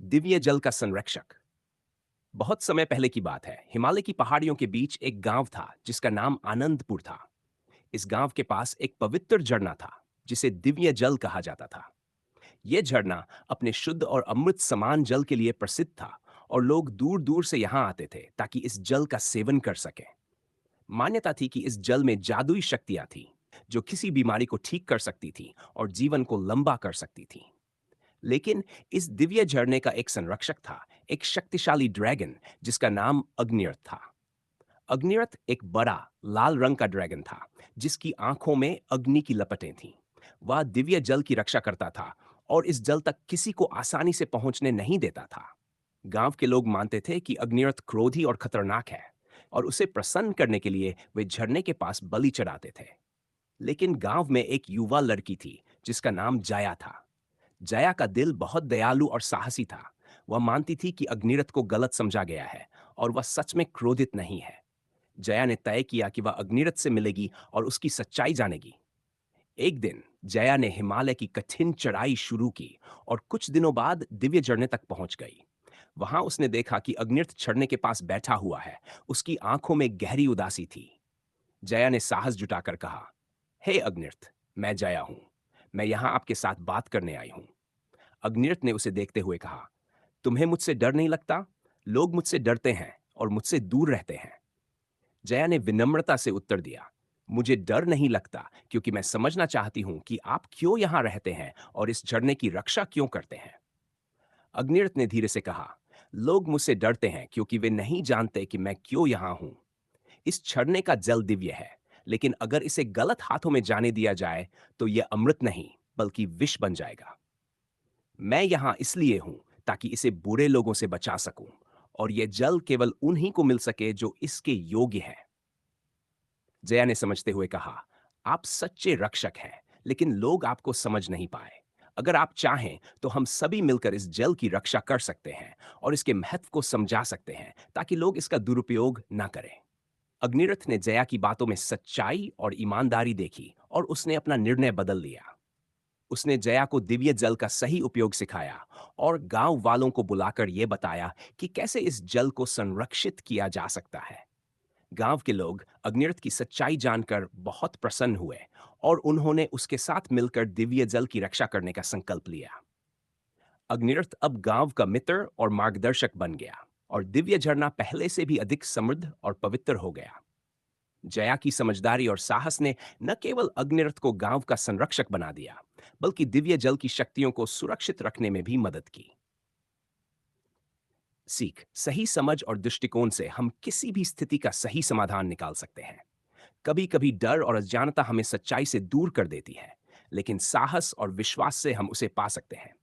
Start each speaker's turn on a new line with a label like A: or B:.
A: दिव्य जल का संरक्षक। बहुत समय पहले की बात है। हिमालय की पहाड़ियों के बीच एक गांव था जिसका नाम आनंदपुर था। इस गांव के पास एक पवित्र झरना था जिसे दिव्य जल कहा जाता था। यह झरना अपने शुद्ध और अमृत समान जल के लिए प्रसिद्ध था और लोग दूर दूर से यहां आते थे ताकि इस जल का सेवन कर सकें। मान्यता थी कि इस जल में जादुई शक्तियां थी जो किसी बीमारी को ठीक कर सकती थी और जीवन को लंबा कर सकती थी। लेकिन इस दिव्य झरने का एक संरक्षक था, एक शक्तिशाली ड्रैगन जिसका नाम अग्नियर्थ था। अग्नियर्थ एक बड़ा लाल रंग का ड्रैगन था जिसकी आंखों में अग्नि की लपटें थीं। वह दिव्य जल की रक्षा करता था और इस जल तक किसी को आसानी से पहुंचने नहीं देता था। गांव के लोग मानते थे कि अग्नियर्थ क्रोधी और खतरनाक है और उसे प्रसन्न करने के लिए वे झरने के पास बलि चढ़ाते थे। लेकिन गांव में एक युवा लड़की थी जिसका नाम जया था। जया का दिल बहुत दयालु और साहसी था। वह मानती थी कि अग्निरथ को गलत समझा गया है और वह सच में क्रोधित नहीं है। जया ने तय किया कि वह अग्निरथ से मिलेगी और उसकी सच्चाई जानेगी। एक दिन जया ने हिमालय की कठिन चढ़ाई शुरू की और कुछ दिनों बाद दिव्य झरने तक पहुंच गई। वहां उसने देखा कि अग्निरथ झरने के पास बैठा हुआ है। उसकी आंखों में गहरी उदासी थी। जया ने साहस जुटाकर कहा, हे अग्निरथ, मैं जया हूं। मैं यहां आपके साथ बात करने आई हूं। अग्नियर्थ ने उसे देखते हुए कहा, तुम्हें मुझसे डर नहीं लगता? लोग मुझसे डरते हैं और मुझसे दूर रहते हैं। जया ने विनम्रता से उत्तर दिया, मुझे डर नहीं लगता क्योंकि मैं समझना चाहती हूं कि आप क्यों यहां रहते हैं और इस झरने की रक्षा क्यों करते हैं। अग्नियर्थ ने धीरे से कहा, लोग मुझसे डरते हैं क्योंकि वे नहीं जानते कि मैं क्यों यहां हूं। इस झरने का जल दिव्य है, लेकिन अगर इसे गलत हाथों में जाने दिया जाए तो यह अमृत नहीं बल्कि विष बन जाएगा। मैं यहां इसलिए हूं ताकि इसे बुरे लोगों से बचा सकूं और यह जल केवल उन्हीं को मिल सके जो इसके योग्य हैं। जया ने समझते हुए कहा, आप सच्चे रक्षक हैं, लेकिन लोग आपको समझ नहीं पाए। अगर आप चाहें तो हम सभी मिलकर इस जल की रक्षा कर सकते हैं और इसके महत्व को समझा सकते हैं ताकि लोग इसका दुरुपयोग ना करें। अग्निरथ ने जया की बातों में सच्चाई और ईमानदारी देखी और उसने अपना निर्णय बदल लिया। उसने जया को दिव्य जल का सही उपयोग सिखाया और गांव वालों को बुलाकर यह बताया कि कैसे इस जल को संरक्षित किया जा सकता है। गांव के लोग अग्निर्थ की सच्चाई जानकर बहुत प्रसन्न हुए और उन्होंने उसके साथ मिलकर दिव्य जल की रक्षा करने का संकल्प लिया। अग्निर्थ अब गांव का मित्र और मार्गदर्शक बन गया और दिव्य झरना पहले से भी अधिक समृद्ध और पवित्र हो गया। जया की समझदारी और साहस ने न केवल अग्निरथ को गांव का संरक्षक बना दिया, बल्कि दिव्य जल की शक्तियों को सुरक्षित रखने में भी मदद की। सीख, सही समझ और दृष्टिकोण से हम किसी भी स्थिति का सही समाधान निकाल सकते हैं। कभी कभी डर और अज्ञानता हमें सच्चाई से दूर कर देती है, लेकिन साहस और विश्वास से हम उसे पा सकते हैं।